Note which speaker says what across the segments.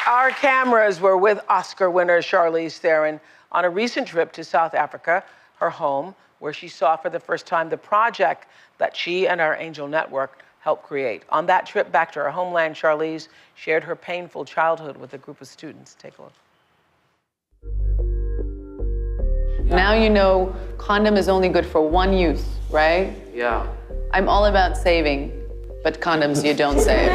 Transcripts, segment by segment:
Speaker 1: Our cameras were with Oscar winner Charlize Theron on a recent trip to South Africa, her home, where she saw for the first time the project that she and our Angel Network helped create. On that trip back to her homeland, Charlize shared her painful childhood with a group of students. Take a look.
Speaker 2: Now you know condom is only good for one use, right?
Speaker 3: Yeah.
Speaker 2: I'm all about saving, but condoms you don't save.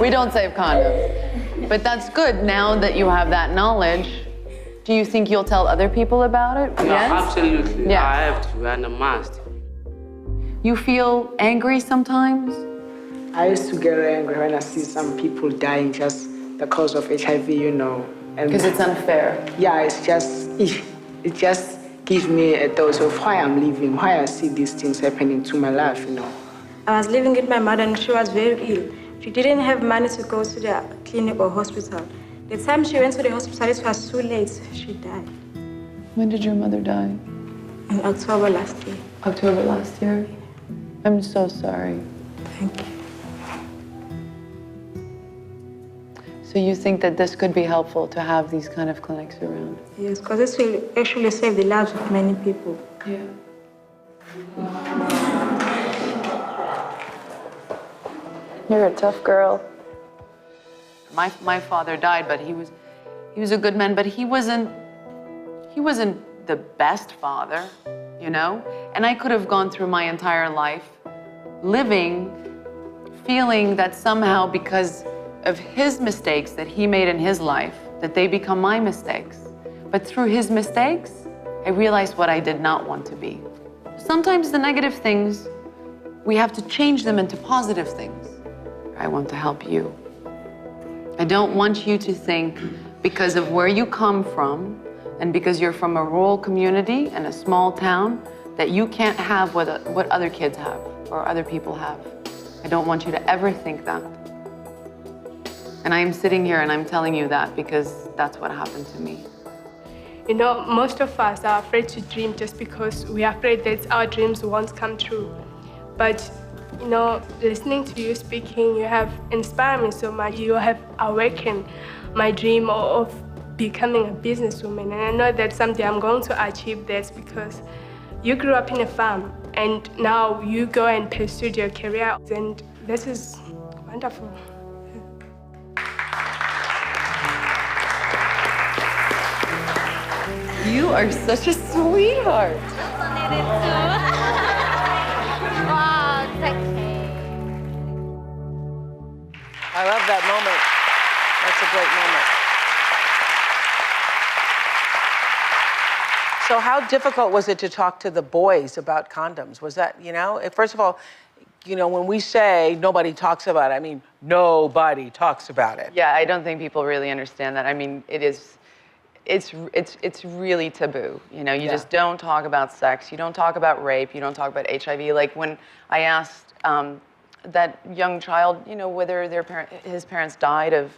Speaker 2: We don't save condoms. But that's good now that you have that knowledge. Do you think you'll tell other people about it?
Speaker 3: No,
Speaker 2: yes?
Speaker 3: absolutely.
Speaker 2: Yeah.
Speaker 3: I have to, and I must.
Speaker 2: You feel angry sometimes?
Speaker 4: I used to get angry when I see some people dying just because of HIV, you know.
Speaker 2: Because it's unfair.
Speaker 4: Yeah, it just gives me a dose of why I'm living, why I see these things happening to my life, you know.
Speaker 5: I was living with my mother and she was very ill. She didn't have money to go to the clinic or hospital. The time she went to the hospital, it was too late. She died.
Speaker 2: When did your mother die?
Speaker 5: In October last year.
Speaker 2: October last year? I'm so sorry.
Speaker 5: Thank you.
Speaker 2: So you think that this could be helpful to have these kind of clinics around?
Speaker 5: Yes, because this will actually save the lives of many people.
Speaker 2: Yeah. You're a tough girl. My father died, but he was a good man, but he wasn't the best father, you know? And I could have gone through my entire life living, feeling that somehow because of his mistakes that he made in his life, that they become my mistakes. But through his mistakes, I realized what I did not want to be. Sometimes the negative things, we have to change them into positive things. I want to help you. I don't want you to think because of where you come from and because you're from a rural community and a small town that you can't have what other kids have or other people have. I don't want you to ever think that. And I'm sitting here and I'm telling you that because that's what happened to me.
Speaker 6: You know, most of us are afraid to dream just because we are afraid that our dreams won't come true. But, you know, listening to you speaking, you have inspired me so much. You have awakened my dream of becoming a businesswoman. And I know that someday I'm going to achieve this because you grew up in a farm and now you go and pursue your career. And this is wonderful.
Speaker 2: You are such a sweetheart.
Speaker 7: Wow, it's okay.
Speaker 1: I love that moment. That's a great moment. So how difficult was it to talk to the boys about condoms? Was that, you know, first of all, you know, when we say nobody talks about it, I mean, nobody talks about it.
Speaker 2: Yeah, I don't think people really understand that. I mean, it's really taboo. You know, you just don't talk about sex. You don't talk about rape. You don't talk about HIV. Like when I asked that young child, you know, whether his parents died of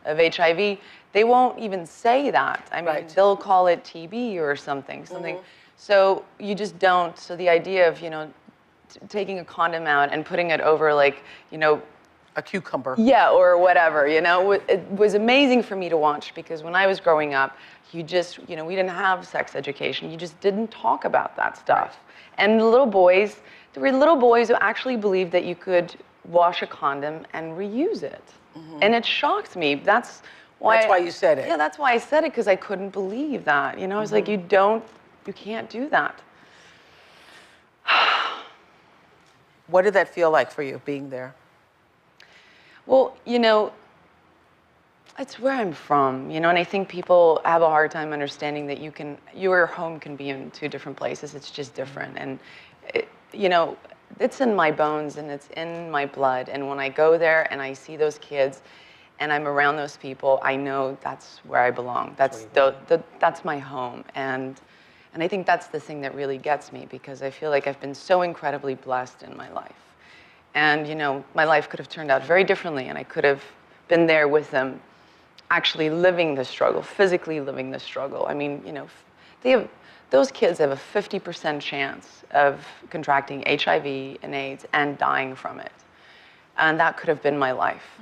Speaker 2: HIV, they won't even say that. I mean, they'll call it TB or something. Mm-hmm. So you just don't. So the idea of, you know, taking a condom out and putting it over, like, you know,
Speaker 1: a cucumber.
Speaker 2: Yeah, or whatever, you know. It was amazing for me to watch because when I was growing up, you just, you know, we didn't have sex education. You just didn't talk about that stuff. And the little boys, there were little boys who actually believed that you could wash a condom and reuse it. Mm-hmm. And it shocked me. That's why
Speaker 1: you said it.
Speaker 2: Yeah, that's why I said it, because I couldn't believe that. You know, I was like, you can't do that.
Speaker 1: What did that feel like for you, being there?
Speaker 2: Well, you know, it's where I'm from, you know, and I think people have a hard time understanding that your home can be in two different places. It's just different. And, you know, it's in my bones and it's in my blood. And when I go there and I see those kids and I'm around those people, I know that's where I belong. That's my home. And I think that's the thing that really gets me, because I feel like I've been so incredibly blessed in my life. And, you know, my life could have turned out very differently, and I could have been there with them, actually living the struggle, physically living the struggle. I mean, you know, those kids have a 50% chance of contracting HIV and AIDS and dying from it. And that could have been my life.